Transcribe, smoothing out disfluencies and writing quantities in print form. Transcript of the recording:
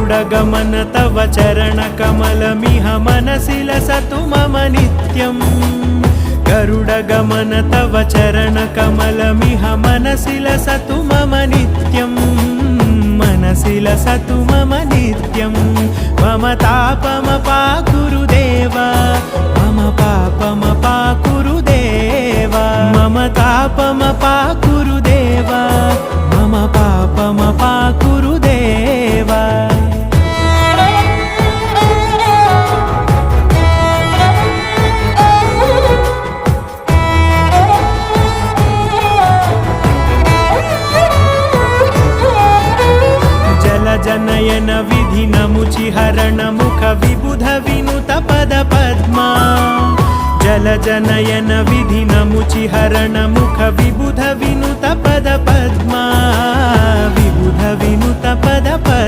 गरुडगमन तव चरणकमलमिह मनसि लसतु मम नित्यम् गरुडगमन तव चरणकमलमिह मनसि लसतु मम नित्यम् मनसि लसतु मम नित्यम् मम तापमपाकुरु देव मम पापमपाकुरु देव मम तापमपाकुरु देव मम पापमपाकुरु देव जनयन विधिनमुचिहरण मुख विबुध विनुत पद पद्मा जल जनयन विधिनमुचिहरण मुख विबुध विनुत पद पद्मा विबुध विनुत पद पद्मा।